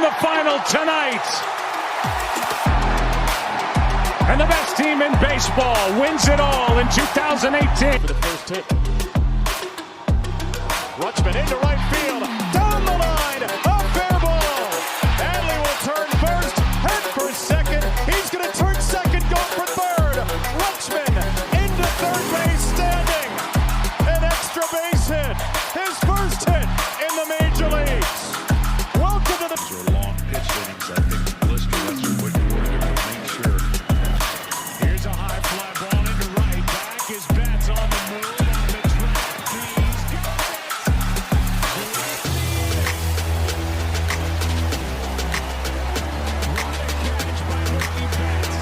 the final tonight. And the best team in baseball wins it all in 2018. For the first hit. Rutschman into right field. Down the line. A fair ball. Adley will turn first. Head for second. He's going to turn second. Go for third. Rutschman into third base standing. An extra base hit. His first hit in the major leagues. Welcome to the... These are long pitch innings. I think Blister, that's what you were to make sure. Here's a high fly ball into right. Back his bat's on the move. On the track. He's got it. What a catch by Mookie Betts.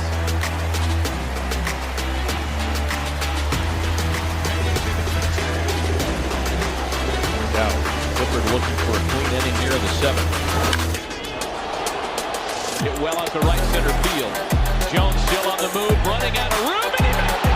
Now, Clifford looking for a clean inning here in the seventh. Hit well out to right center field. Jones still on the move, running out of room, and he made it!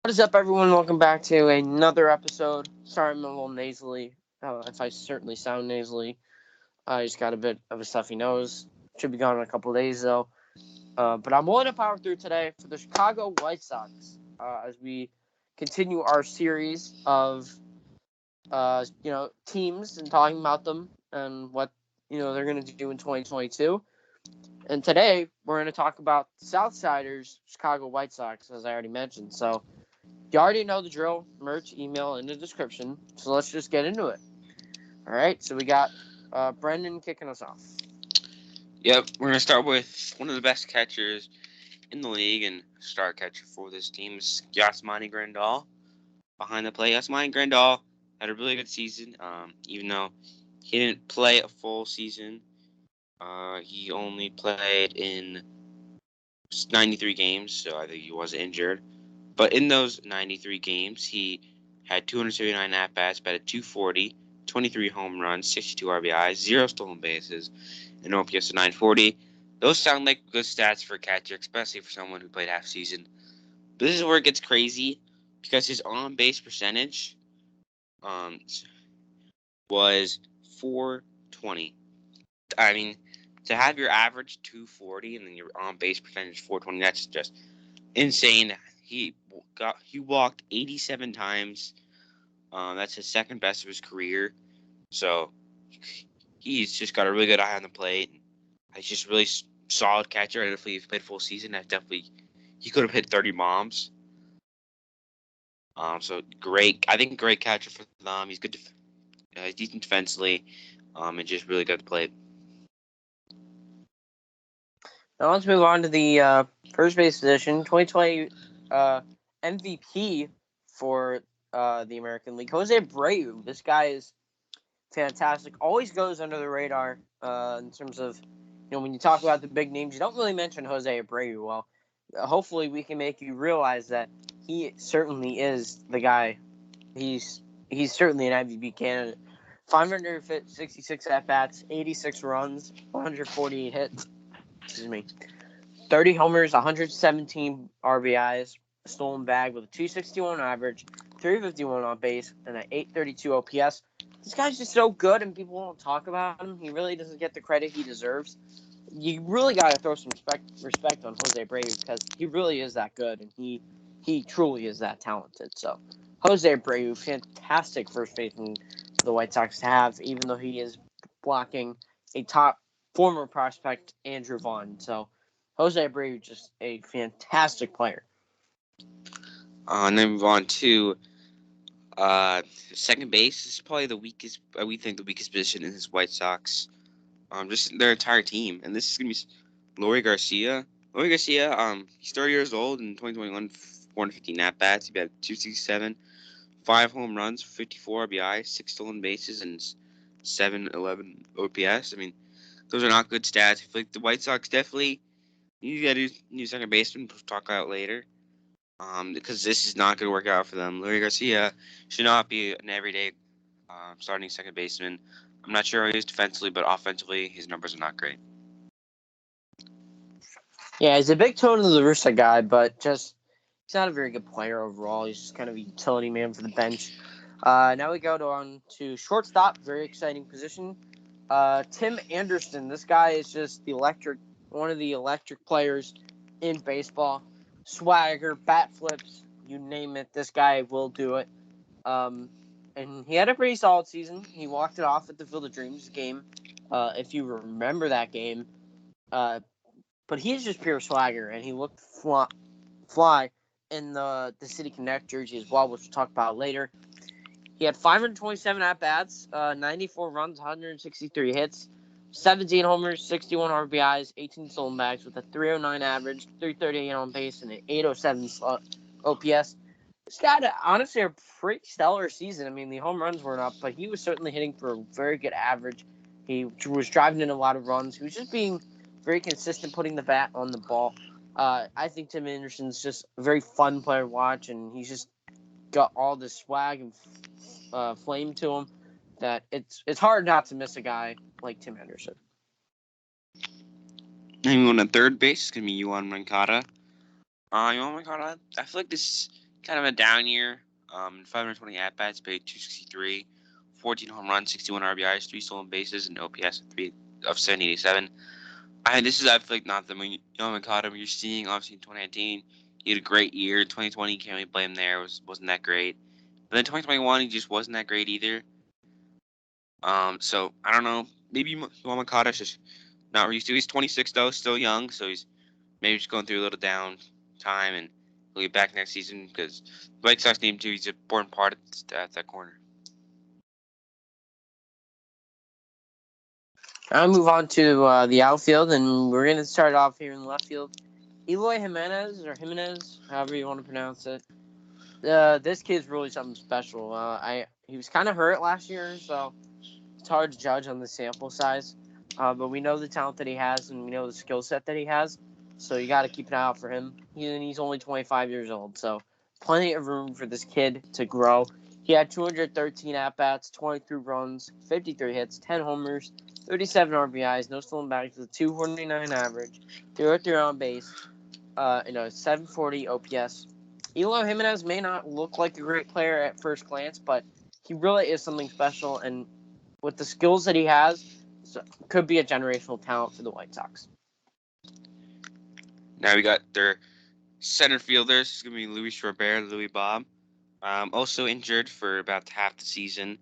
What is up, everyone? Welcome back to another episode. Sorry I'm a little nasally. If I certainly sound nasally. I just got a bit of a stuffy nose. Should be gone in a couple of days, though. But I'm willing to power through today for the Chicago White Sox as we continue our series of, teams and talking about them and what, they're going to do in 2022. And today, we're going to talk about Southsiders, Chicago White Sox, as I already mentioned. So, you already know the drill. Merch, email in the description. So, let's just get into it. All right, so we got Brendan kicking us off. Yep, we're going to start with one of the best catchers in the league and star catcher for this team is Yasmani Grandal. Behind the plate, Yasmani Grandal had a really good season, even though he didn't play a full season. He only played in 93 games, so I think he was injured. But in those 93 games, he had 279 at-bats, batted .240, 23 home runs, 62 RBIs, 0 stolen bases, and OPS of 940. Those sound like good stats for a catcher, especially for someone who played half season. But this is where it gets crazy because his on-base percentage was .420. I mean, to have your average .240 and then your on-base percentage .420, that's just insane. He walked 87 times. That's his second best of his career. So he's just got a really good eye on the plate. He's just really solid catcher. And if he played full season, he could have hit 30 bombs. So great. I think great catcher for them. He's good. He's decent defensively. And just really good at the plate. Now let's move on to the first base position. 2020 MVP for the American League, Jose Abreu. This guy is fantastic. Always goes under the radar in terms of, when you talk about the big names, you don't really mention Jose Abreu. Well, hopefully we can make you realize that he certainly is the guy. He's certainly an MVP candidate. 566 at-bats, 86 runs, 148 hits. 30 homers, 117 RBIs, a stolen bag with a 261 average, 351 on base, and an 832 OPS. This guy's just so good, and people don't talk about him. He really doesn't get the credit he deserves. You really got to throw some respect on Jose Abreu because he really is that good, and he truly is that talented. So, Jose Abreu, fantastic first baseman for the White Sox to have, even though he is blocking a top former prospect, Andrew Vaughn. So, Jose Abreu, just a fantastic player. And then move on to second base. This is probably the weakest. We think the weakest position in his White Sox. Just their entire team, and this is gonna be Leury Garcia. Leury Garcia. He's 30 years old in 2021. 415 at bats. He had 267, 5 home runs, 54 RBI, 6 stolen bases, and 711 OPS. I mean, those are not good stats. I feel like the White Sox definitely you got to do new second baseman. We'll talk about later. Because this is not going to work out for them. Leury Garcia should not be an everyday starting second baseman. I'm not sure how he is defensively, but offensively, his numbers are not great. Yeah, he's a big toe to the rooster guy, but just he's not a very good player overall. He's just kind of a utility man for the bench. Now we go on to shortstop, very exciting position. Tim Anderson. This guy is just one of the electric players in baseball. Swagger, bat flips, you name it. This guy will do it. And he had a pretty solid season. He walked it off at the Field of Dreams game, if you remember that game. But he's just pure swagger, and he looked fly in the City Connect jersey as well, which we'll talk about later. He had 527 at-bats, 94 runs, 163 hits, 17 homers, 61 RBIs, 18 stolen bags with a 309 average, 338 on base, and an 807 OPS. This guy had, honestly, a pretty stellar season. I mean, the home runs weren't up, but he was certainly hitting for a very good average. He was driving in a lot of runs. He was just being very consistent, putting the bat on the ball. I think Tim Anderson's just a very fun player to watch, and he's just got all this swag and flame to him that it's hard not to miss a guy like Tim Anderson. And on the third base is going to be Yohan Moncada. Yohan Moncada, I feel like this is kind of a down year. 520 at-bats, paid 263, 14 home runs, 61 RBIs, 3 stolen bases, and OPS of 787. This is, I feel like, not the Yohan Moncada you're seeing, obviously, in 2019. He had a great year. 2020, can't really blame him there. Wasn't that great. But then 2021, he just wasn't that great either. So, I don't know. Maybe Yohan Moncada's just not used to. He's 26, though, still young, so he's maybe just going through a little down time, and he'll be back next season because the White Sox need him to. He's an important part at that corner. I'll move on to the outfield, and we're going to start off here in the left field. Eloy Jimenez, however you want to pronounce it. This kid's really something special. He was kind of hurt last year, so it's hard to judge on the sample size. But we know the talent that he has, and we know the skill set that he has. So you got to keep an eye out for him. He's only 25 years old, so plenty of room for this kid to grow. He had 213 at-bats, 23 runs, 53 hits, 10 homers, 37 RBIs, no stolen bags with a 249 average, 303 on base, and a 740 OPS. Eloy Jimenez may not look like a great player at first glance, but he really is something special, and with the skills that he has, could be a generational talent for the White Sox. Now we got their center fielders. It's going to be Luis Robert, Louis Bob. Also injured for about half the season.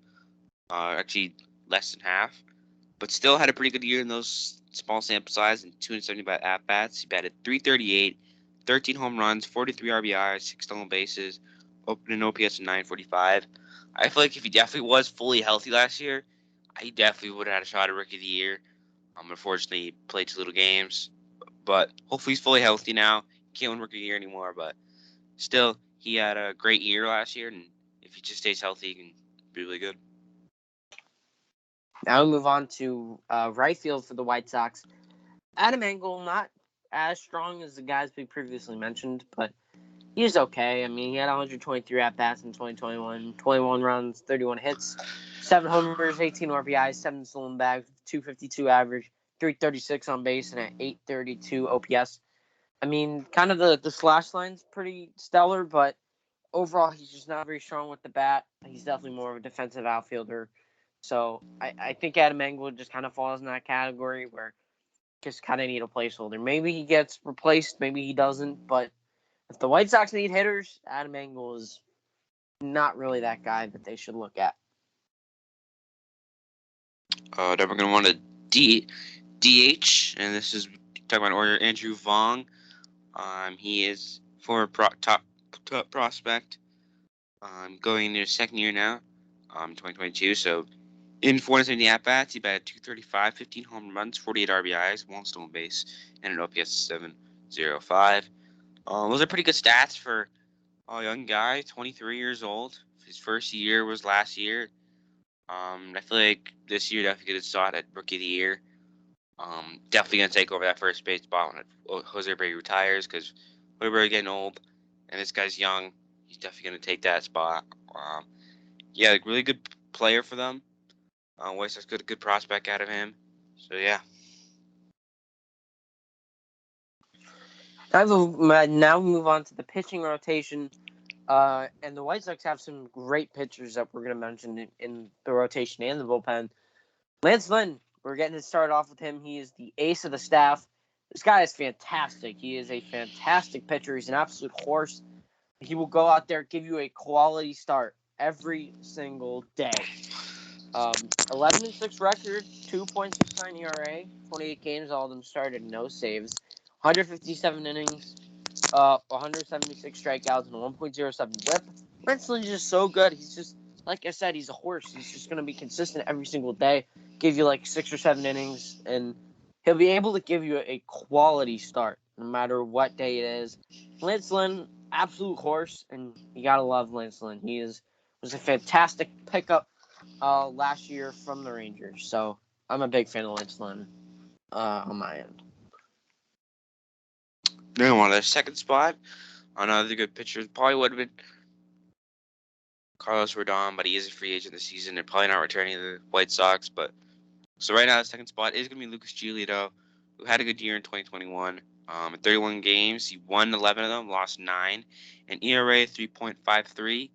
Actually, less than half. But still had a pretty good year in those small sample size and 275 at-bats. He batted .338, 13 home runs, 43 RBIs, 6 stolen bases, an OPS of 945. I feel like if he definitely was fully healthy last year, he definitely would have had a shot at Rookie of the Year. Unfortunately, he played 2 little games. But hopefully he's fully healthy now. Can't win Rookie of the Year anymore, but still, he had a great year last year, and if he just stays healthy, he can be really good. Now we move on to right field for the White Sox. Adam Engel, not as strong as the guys we previously mentioned, but he's okay. I mean, he had 123 at-bats in 2021, 21 runs, 31 hits, 7 homers, 18 RBIs, 7 stolen bags, 252 average, 336 on base, and an 832 OPS. I mean, kind of the slash line's pretty stellar, but overall, he's just not very strong with the bat. He's definitely more of a defensive outfielder. So I think Adam Engel just kind of falls in that category where just kind of need a placeholder. Maybe he gets replaced, maybe he doesn't. But if the White Sox need hitters, Adam Engel is not really that guy that they should look at. Then we're going to want a DH, and this is talking about Andrew Vaughn. He is former top prospect. Going into his second year now, 2022. So in 470 at-bats, he batted .235, 15 home runs, 48 RBIs, 1 stolen base, and an OPS 705. Those are pretty good stats for a young guy, 23 years old. His first year was last year. I feel like this year definitely gets sought at Rookie of the Year. Definitely going to take over that first base spot when Jose Abreu retires because Abreu getting old, and this guy's young. He's definitely going to take that spot. Really good player for them. White Sox got a good prospect out of him. So, yeah. Now we move on to the pitching rotation. And the White Sox have some great pitchers that we're going to mention in the rotation and the bullpen. Lance Lynn, we're getting to start off with him. He is the ace of the staff. This guy is fantastic. He is a fantastic pitcher. He's an absolute horse. He will go out there, give you a quality start every single day. 11-6 record, 2.69 ERA, 28 games, all of them started, no saves, 157 innings, 176 strikeouts, and a 1.07 whip. Lance Lynn's just so good. He's just, like I said, he's a horse. He's just going to be consistent every single day, give you like 6 or 7 innings, and he'll be able to give you a quality start no matter what day it is. Lance Lynn, absolute horse, and you got to love Lance Lynn. Was a fantastic pickup last year from the Rangers, so I'm a big fan of Lance Lynn on my end. Moving on to the second spot. Another good pitcher probably would have been Carlos Rodon, but he is a free agent this season. They're probably not returning to the White Sox. But so right now, the second spot is going to be Lucas Giolito, who had a good year in 2021. In 31 games, he won 11 of them, lost 9, an ERA 3.53,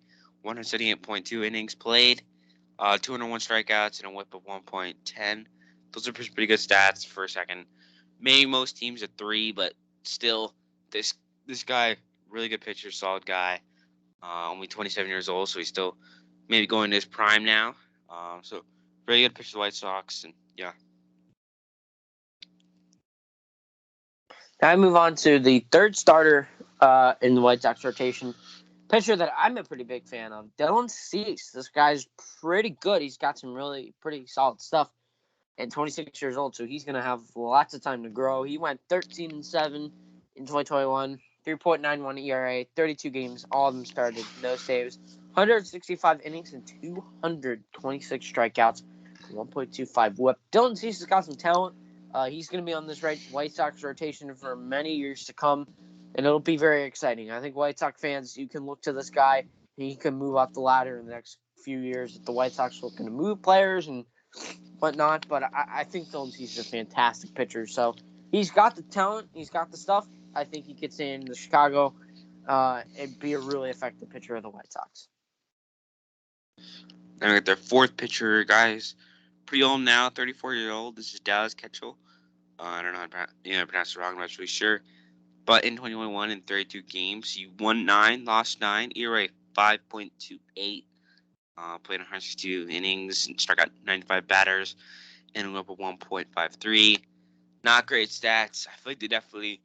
178.2 innings played, 201 strikeouts, and a WHIP of 1.10. Those are pretty good stats for a second. Maybe most teams are 3, but still, this guy, really good pitcher, solid guy. Only 27 years old, so he's still maybe going into his prime now. So very good pitcher, the White Sox, and yeah. Now I move on to the third starter in the White Sox rotation. Pitcher that I'm a pretty big fan of, Dylan Cease. This guy's pretty good. He's got some really pretty solid stuff. And 26 years old, so he's going to have lots of time to grow. He went 13-7 in 2021, 3.91 ERA, 32 games, all of them started, no saves, 165 innings, and 226 strikeouts, 1.25 whip. Dylan Cease has got some talent. He's going to be on this White Sox rotation for many years to come, and it'll be very exciting. I think White Sox fans, you can look to this guy, and he can move up the ladder in the next few years. If the White Sox are looking to move players and whatnot, but I think Dylan Cease is a fantastic pitcher. So he's got the talent, he's got the stuff. I think he could stay in the Chicago and be a really effective pitcher of the White Sox. And with their fourth pitcher, guys, pretty old now, 34 years old. This is Dallas Keuchel. I don't know how to pronounce it wrong. I'm not really sure. But in 2021, in 32 games, he won 9, lost 9, ERA 5.28. Played 162 innings and struck out 95 batters and a whip of 1.53. Not great stats. I feel like they definitely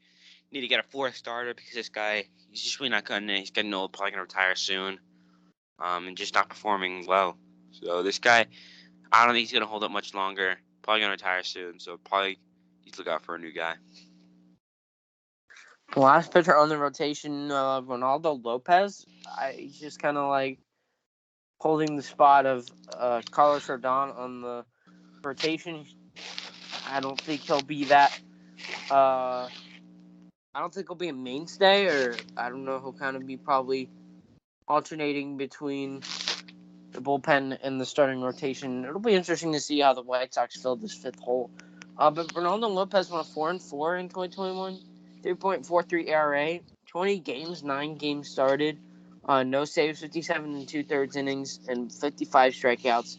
need to get a fourth starter because this guy, he's just really not cutting it. He's getting old, probably going to retire soon, and just not performing well. So this guy, I don't think he's going to hold up much longer. Probably going to retire soon, so probably need to look out for a new guy. The last pitcher on the rotation, Ronaldo Lopez. He's just kind of like holding the spot of Carlos Rodon on the rotation. I don't think he'll be that. I don't think he'll be a mainstay, or I don't know. He'll kind of be probably alternating between the bullpen and the starting rotation. It'll be interesting to see how the White Sox fill this fifth hole. But Ronaldo Lopez went 4-4 in 2021, 3.43 ERA, 20 games, 9 games started, no saves, 57 and 2/3 innings, and 55 strikeouts,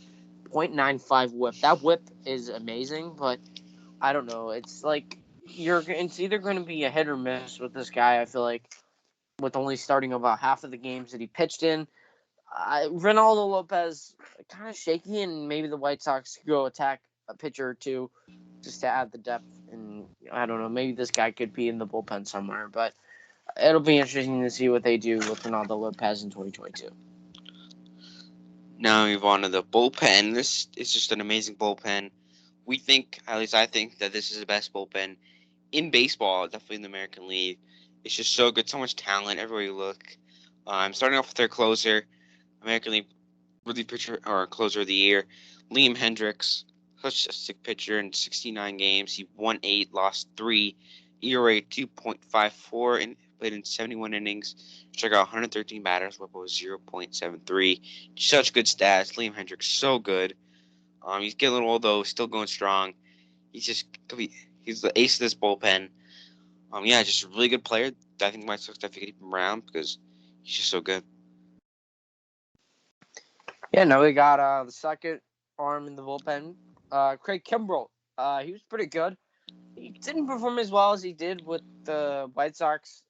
0.95 whip. That whip is amazing, but I don't know. It's like it's either going to be a hit or miss with this guy. I feel like with only starting about half of the games that he pitched in. Ronaldo Lopez kind of shaky, and maybe the White Sox go attack a pitcher or two just to add the depth. And I don't know, maybe this guy could be in the bullpen somewhere, but it'll be interesting to see what they do with Ronaldo Lopez in 2022. Now we move on to the bullpen. This is just an amazing bullpen. We think, at least I think, that this is the best bullpen in baseball, definitely in the American League. It's just so good, so much talent everywhere you look. I'm starting off with their closer, American League really pitcher or closer of the year, Liam Hendricks. Such a sick pitcher in 69 games. He won 8, lost 3, ERA 2.54, and played in 71 innings, struck out 113 batters, whip was 0.73. Such good stats. Liam Hendriks, so good. He's getting a little old though, still going strong. He's the ace of this bullpen. Just a really good player. I think the White Sox definitely keep him around because he's just so good. Yeah, no, we got the second arm in the bullpen. Craig Kimbrell. He was pretty good. He didn't perform as well as he did with the White Sox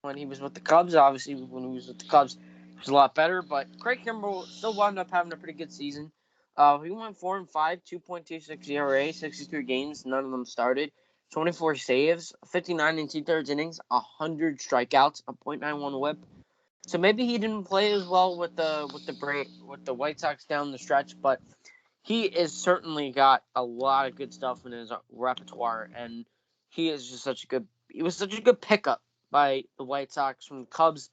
when he was with the Cubs. Obviously, when he was with the Cubs, he was a lot better. But Craig Kimbrell still wound up having a pretty good season. He went 4-5, 2.26 ERA, 63 games. None of them started. 24 saves, 59 and 2/3 innings, 100 strikeouts, a .91 WHIP. So maybe he didn't play as well with the White Sox down the stretch, but he is certainly got a lot of good stuff in his repertoire, and he was such a good pickup by the White Sox from the Cubs.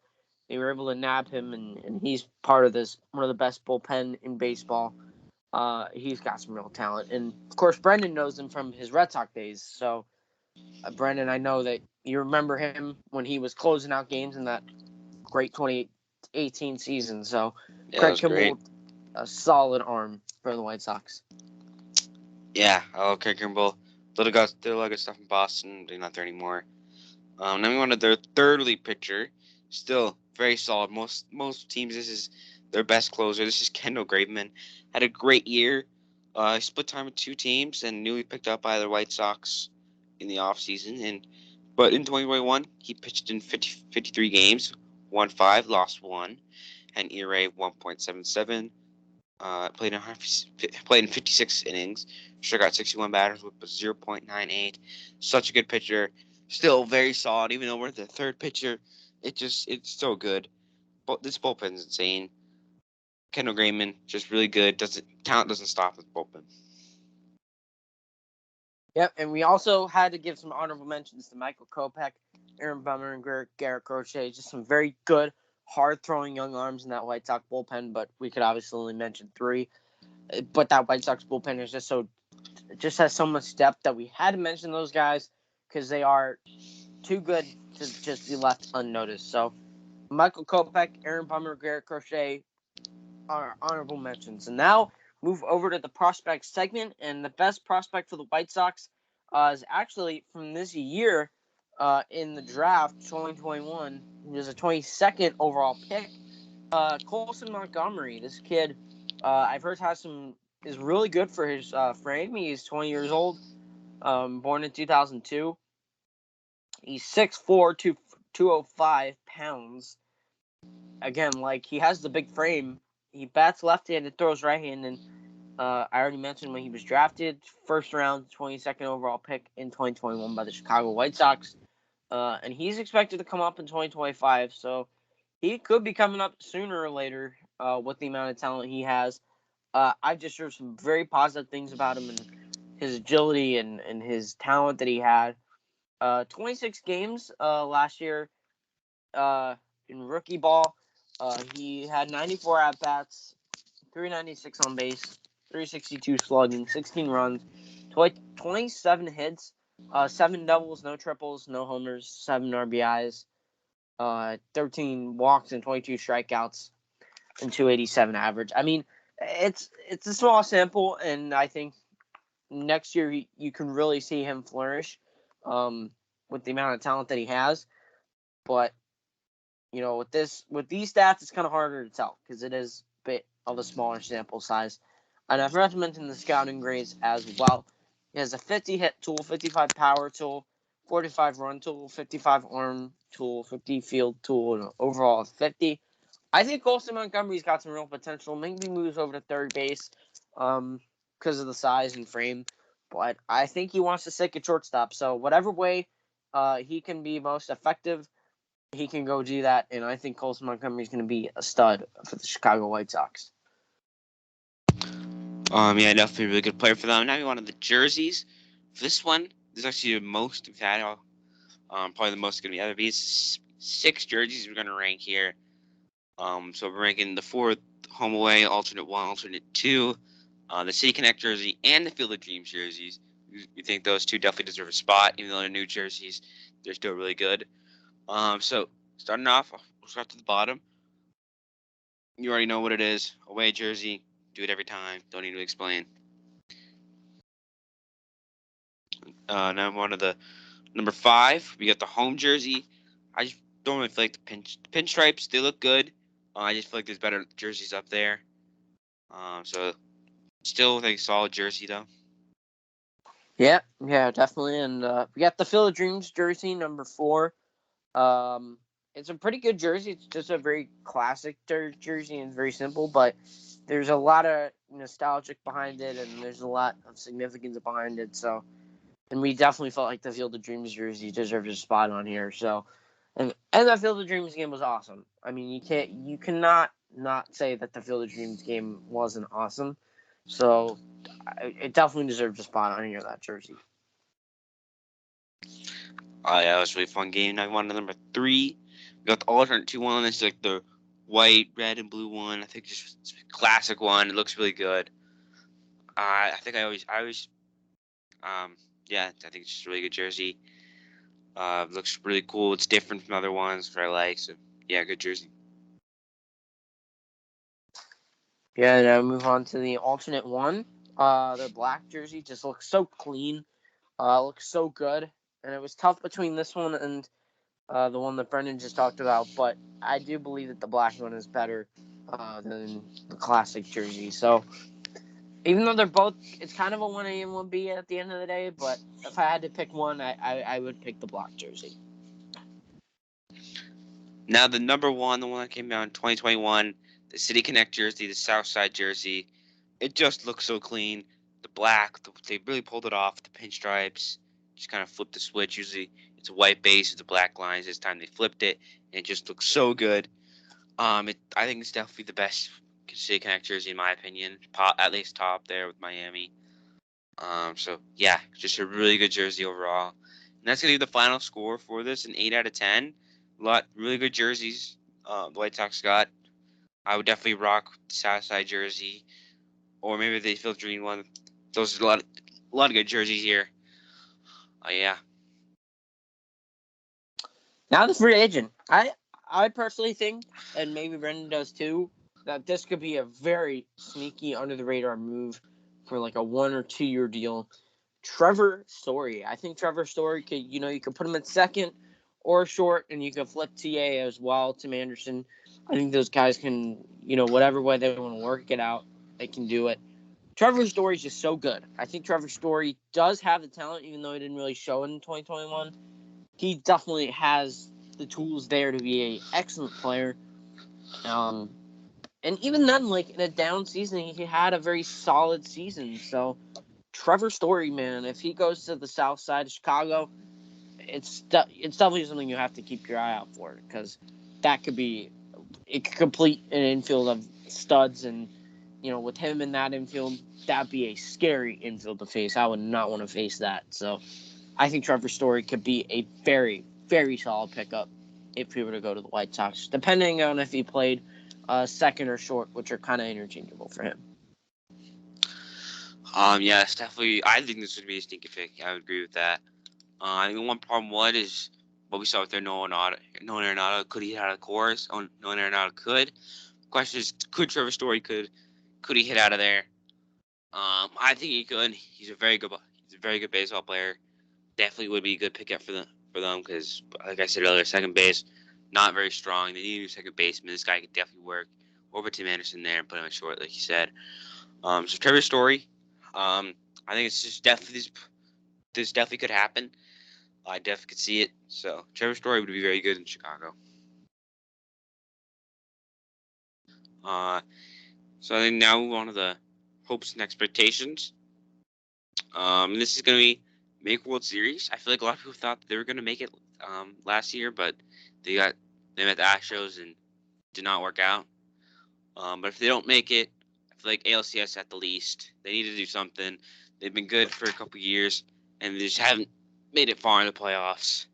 They were able to nab him, and he's part of one of the best bullpen in baseball. He's got some real talent, and of course Brendan knows him from his Red Sox days. So, Brendan, I know that you remember him when he was closing out games in that great 2018 season. So, Yeah, Craig that was great. Kimbrell, a solid arm for the White Sox. Yeah, I love Craig Kimbrell. Did a lot of good stuff in Boston. They're not there anymore. Then we wanted their third lead pitcher. Still very solid. Most teams, this is their best closer. This is Kendall Graveman. Had a great year. Split time with two teams and newly picked up by the White Sox in the offseason. But in 2021, he pitched in 53 games, won 5, lost 1, had an ERA 1.77. Played in 56 innings, struck out 61 batters with a 0.98. Such a good pitcher. Still very solid, even though we're the third pitcher. It's so good. But this bullpen's insane. Kendall Graveman, just really good. Talent doesn't stop with bullpen. Yep, and we also had to give some honorable mentions to Michael Kopech, Aaron Bummer, and Garrett Crochet. Just some very good, hard-throwing young arms in that White Sox bullpen, but we could obviously only mention 3. But that White Sox bullpen is just has so much depth that we had to mention those guys because they are too good to just be left unnoticed. So Michael Kopech, Aaron Bummer, Garrett Crochet are honorable mentions. And now move over to the prospect segment. And the best prospect for the White Sox is actually from this year in the draft 2021. He was a 22nd overall pick. Colson Montgomery. This kid, I've heard is really good for his frame. He's 20 years old, born in 2002. He's 6'4", 205 pounds. Again, he has the big frame. He bats left-handed, throws right-handed. I already mentioned when he was drafted, first round, 22nd overall pick in 2021 by the Chicago White Sox. And he's expected to come up in 2025, so he could be coming up sooner or later with the amount of talent he has. I've just heard some very positive things about him and his agility and his talent that he had. 26 games last year in rookie ball. He had 94 at-bats, 396 on base, 362 slugging, 16 runs, 27 hits, 7 doubles, no triples, no homers, 7 RBIs, 13 walks and 22 strikeouts, and 287 average. I mean, it's a small sample, and I think next year you can really see him flourish with the amount of talent that he has. But with these stats, it's kind of harder to tell because it is a bit of a smaller sample size. And I forgot to mention the scouting grades as well. He has a 50 hit tool, 55 power tool, 45 run tool, 55 arm tool, 50 field tool, and overall of 50. I think Colson Montgomery's got some real potential. Maybe moves over to third base because of the size and frame. But I think he wants to stick at shortstop. So whatever way he can be most effective, he can go do that. And I think Colson Montgomery is going to be a stud for the Chicago White Sox. Definitely a really good player for them. Now we wanted the jerseys. For this one, this is actually the most we've had. Probably the most going to be other beats. 6 jerseys we're going to rank here. So we're ranking the 4th home away, alternate 1, alternate 2, the City Connect jersey, and the Field of Dreams jerseys. We think those two definitely deserve a spot, even though they're new jerseys. They're still really good. So starting off, we'll start to the bottom. You already know what it is. Away jersey. Do it every time. Don't need to explain. Now I'm on to the number 5. We got the home jersey. I just don't really feel like the pinstripes. They look good. I just feel like there's better jerseys up there. So still think solid jersey though. Yeah, definitely. And we got the Field of Dreams jersey, number 4. It's a pretty good jersey. It's just a very classic jersey and very simple, but there's a lot of nostalgic behind it, and there's a lot of significance behind it. So, and we definitely felt like the Field of Dreams jersey deserved a spot on here. So, and that Field of Dreams game was awesome. I mean, you cannot not say that the Field of Dreams game wasn't awesome. So, it definitely deserved a spot on here, that jersey. Oh yeah, it was a really fun game. Now we on to number 3. We got the alternate 2-1. It's like the white, red, and blue one. I think just it's a classic one. It looks really good. I think I always, yeah, I think it's just a really good jersey. Looks really cool. It's different from other ones, which I like. So yeah, good jersey. Yeah, now move on to the alternate one. The black jersey just looks so clean. Looks so good. And it was tough between this one and the one that Brendan just talked about, but I do believe that the black one is better than the classic jersey. So even though they're both, it's kind of a 1A and 1B at the end of the day, but if I had to pick one, I would pick the black jersey. Now the number 1, the one that came out in 2021, the City Connect jersey, the Southside jersey. It just looks so clean. The black, they really pulled it off. The pinstripes, just kind of flipped the switch. Usually it's a white base with the black lines. This time they flipped it, and it just looks so good. I think it's definitely the best City Connect jersey in my opinion. At least top there with Miami. So yeah, just a really good jersey overall. And that's gonna be the final score for this, an 8 out of 10. Really good jerseys. The White Sox got. I would definitely rock the Southside jersey, or maybe the Field Dream one. Those are a lot of good jerseys here. Yeah. Now the free agent. I personally think, and maybe Brendan does too, that this could be a very sneaky under the radar move for like a 1 or 2 year deal. Trevor Story. I think Trevor Story could, you could put him at second or short, and you could flip TA as well. Tim Anderson. I think those guys can, whatever way they want to work it out, they can do it. Trevor Story is just so good. I think Trevor Story does have the talent, even though he didn't really show it in 2021. He definitely has the tools there to be an excellent player. And even then, like in a down season, he had a very solid season. So Trevor Story, man, if he goes to the south side of Chicago, it's definitely something you have to keep your eye out for, because it could complete an infield of studs, and with him in that infield, that'd be a scary infield to face. I would not want to face that. So I think Trevor Story could be a very, very solid pickup if he were to go to the White Sox, depending on if he played second or short, which are kind of interchangeable for him. Yes, definitely. I think this would be a stinky pick. I would agree with that. I think one problem is what we saw with their Nolan Arenado. Could he hit out of course? Nolan Arenado could. Question is, could Trevor Story could he hit out of there? I think he could. He's a very good baseball player. Definitely would be a good pickup for them because, like I said earlier, second base not very strong. They need a new second baseman. This guy could definitely work over Tim Anderson there and put him at short, like you said. So Trevor Story, I think it's just definitely this definitely could happen. I definitely could see it. So Trevor Story would be very good in Chicago. So I think now we move on to the hopes and expectations. This is going to be make World Series. I feel like a lot of people thought they were going to make it last year, but they met the Astros and did not work out. But if they don't make it, I feel like ALCS at the least. They need to do something. They've been good for a couple years, and they just haven't made it far in the playoffs.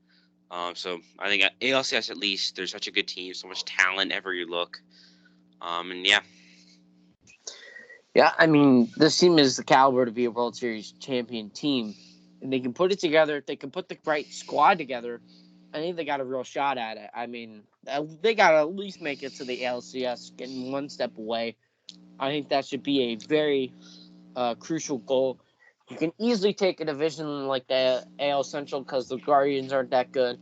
So I think at ALCS at least, they're such a good team, so much talent everywhere you look. And yeah. Yeah, I mean, this team is the caliber to be a World Series champion team. And they can put it together. They can put the right squad together. I think they got a real shot at it. I mean, they got to at least make it to the ALCS, getting one step away. I think that should be a very crucial goal. You can easily take a division like the AL Central because the Guardians aren't that good.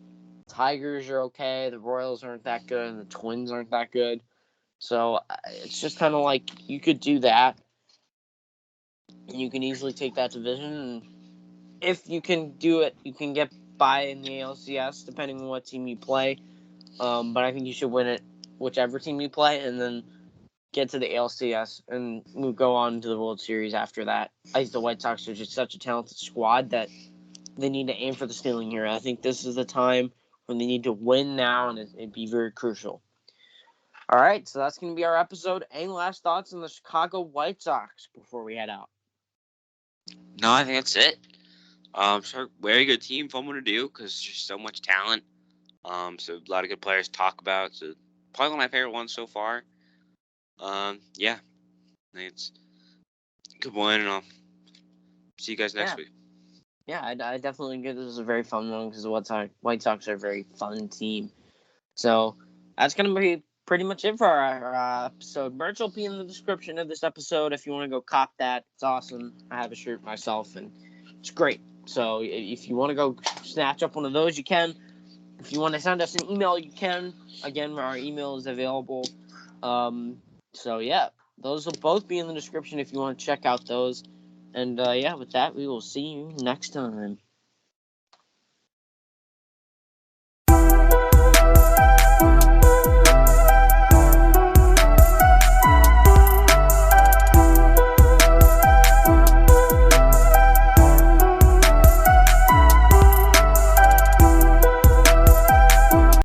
Tigers are okay. The Royals aren't that good. And the Twins aren't that good. So it's just kind of like you could do that. You can easily take that division. And if you can do it, you can get by in the ALCS, depending on what team you play. But I think you should win it, whichever team you play, and then get to the ALCS and go on to the World Series after that. I think the White Sox are just such a talented squad that they need to aim for the ceiling here. I think this is the time when they need to win now, and it'd be very crucial. All right, so that's going to be our episode. Any last thoughts on the Chicago White Sox before we head out? No, I think that's it. So very good team, fun one to do because there's just so much talent. So a lot of good players to talk about. So probably one of my favorite ones so far. Yeah, I think it's a good one, and I'll see you guys next week. Yeah, I definitely think this is a very fun one because the White Sox are a very fun team. So that's going to be pretty much it for our episode. Merch will be in the description of this episode if you want to go cop that. It's awesome. I have a shirt myself, and it's great. So if you want to go snatch up one of those, you can. If you want to send us an email, you can. Again, our email is available. So, yeah, those will both be in the description if you want to check out those. And, yeah, with that, we will see you next time.